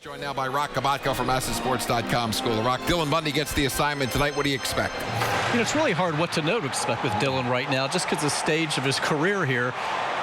Joined now by Roch Kubatko from MASNsports.com School of Rock. Dylan Bundy gets the assignment tonight. What do you expect? You know, it's really hard what to know to expect with Dylan right now, just because the stage of his career here.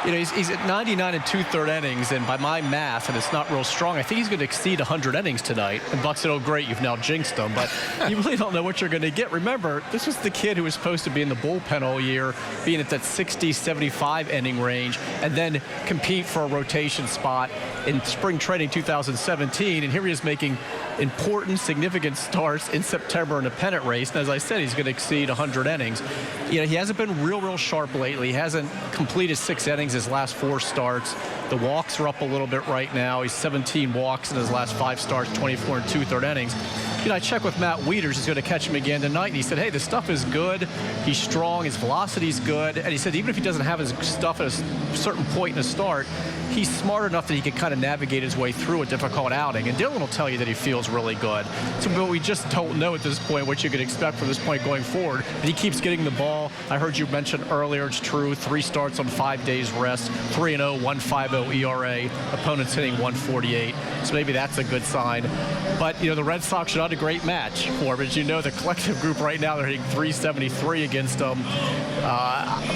You know, he's at 99 and 2/3 innings, and by my math, and it's not real strong, I think he's going to exceed 100 innings tonight. And Buck said, oh, great, you've now jinxed him. But you really don't know what you're going to get. Remember, this was the kid who was supposed to be in the bullpen all year, being at that 60, 75 inning range, and then compete for a rotation spot in spring training 2017. And here he is making important, significant starts in September in a pennant race. And as I said, he's going to exceed 100 innings. You know, he hasn't been real sharp lately. He hasn't completed 6 innings his last 4 starts. The walks are up a little bit right now. He's 17 walks in his last 5 starts, 24 and 2/3 innings. You know, I checked with Matt Wieters, who's going to catch him again tonight, and he said, hey, the stuff is good. He's strong. His velocity's good. And he said even if he doesn't have his stuff at a certain point in the start, he's smart enough that he can kind of navigate his way through a difficult outing. And Dylan will tell you that he feels really good. So, but we just don't know at this point what you can expect from this point going forward. And he keeps getting the ball. I heard you mention earlier, it's true, 3 starts on 5 days rest, 3-0, 1.50 ERA. Opponents hitting 148. So maybe that's a good sign. But, you know, the Red Sox are not a great match for him. As you know, the collective group right now, they're hitting 373 against him.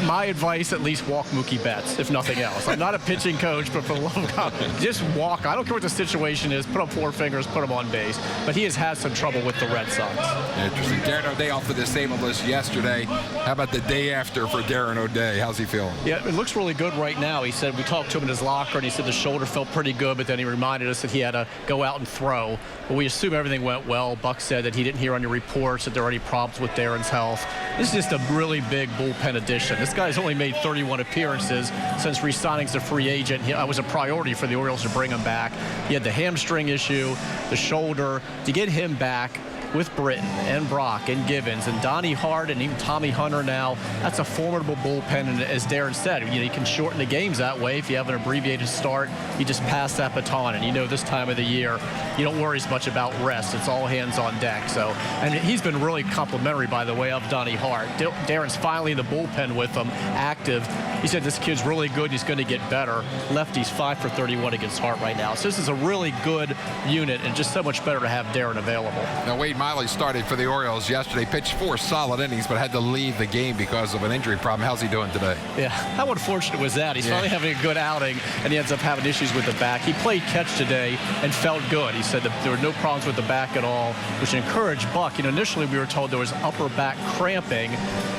My advice, at least walk Mookie Betts, if nothing else. I'm not a pitching coach, but for the love of God, just walk. I don't care what the situation is. Put up 4 fingers, put him on base. But he has had some trouble with the Red Sox. Interesting. Darren ODay off the disabled list yesterday. How about the day after for Darren ODay? How's he feeling? Yeah, it looks really good right now. He said, we talked to him in his locker, and he said the shoulder felt pretty good, but then he reminded us that he had to go out and throw. But we assume everything went well. Buck said that he didn't hear on your reports that there were any problems with Darren's health. This is just a really big bullpen addition. This guy's only made 31 appearances since re-signing as a free agent. It was a priority for the Orioles to bring him back. He had the hamstring issue, the shoulder. To get him back with Britton and Brock and Givens and Donnie Hart and even Tommy Hunter now, that's a formidable bullpen. And as Darren said, you know, you can shorten the games that way. If you have an abbreviated start, you just pass that baton. And you know, this time of the year, you don't worry as much about rest. It's all hands on deck. So, and he's been really complimentary, by the way, of Donnie Hart. Darren's finally in the bullpen with him, active. He said this kid's really good. He's going to get better. Lefty's 5 for 31 against Hart right now. So this is a really good unit, and just so much better to have Darren available. Now, Miley started for the Orioles yesterday, pitched 4 solid innings, but had to leave the game because of an injury problem. How's he doing today? Yeah, how unfortunate was that? He's finally having a good outing, and he ends up having issues with the back. He played catch today and felt good. He said that there were no problems with the back at all, which encouraged Buck. You know, initially we were told there was upper back cramping.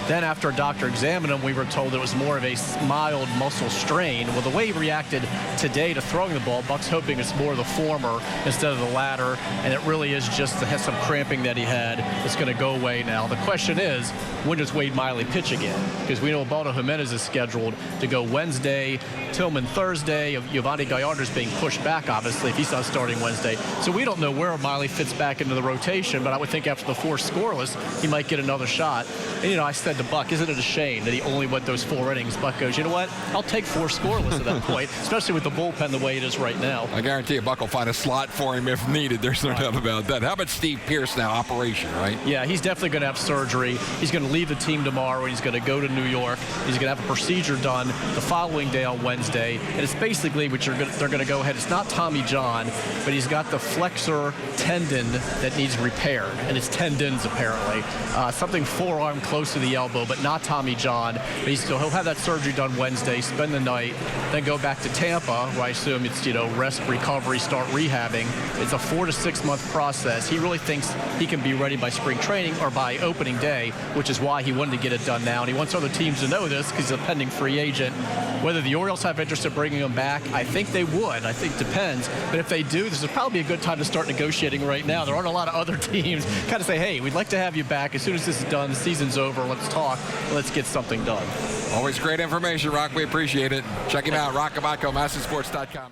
Then after a doctor examined him, we were told it was more of a mild muscle strain. Well, the way he reacted today to throwing the ball, Buck's hoping it's more the former instead of the latter, and it really is just has some cramping that he had. It's going to go away now. The question is, when does Wade Miley pitch again? Because we know Ubaldo Jimenez is scheduled to go Wednesday, Tillman Thursday. Yovani Gallardo's being pushed back, obviously, if he's not starting Wednesday. So we don't know where Miley fits back into the rotation, but I would think after the 4 scoreless, he might get another shot. And, you know, I said to Buck, isn't it a shame that he only went those 4 innings? Buck goes, you know what? I'll take 4 scoreless at that point, especially with the bullpen the way it is right now. I guarantee you Buck will find a slot for him if needed. There's no doubt about that. How about Steve Pearce now, operation, right? Yeah, he's definitely going to have surgery. He's going to leave the team tomorrow, and he's going to go to New York. He's going to have a procedure done the following day on Wednesday. And it's basically what they're going to go ahead. It's not Tommy John, but he's got the flexor tendon that needs repaired. And it's tendons, apparently. Something forearm close to the elbow, but not Tommy John. But he'll have that surgery done Wednesday, spend the night, then go back to Tampa, where I assume it's, you know, rest, recovery, start rehabbing. It's a 4 to 6 month process. He really thinks he can be ready by spring training or by opening day, which is why he wanted to get it done now. And he wants other teams to know this because he's a pending free agent. Whether the Orioles have interest in bringing him back, I think they would. I think it depends. But if they do, this is probably a good time to start negotiating right now. There aren't a lot of other teams kind of say, hey, we'd like to have you back. As soon as this is done, the season's over, let's talk. Let's get something done. Always great information, Roch. We appreciate it. Check him out, Roch Kubatko, MASNsports.com.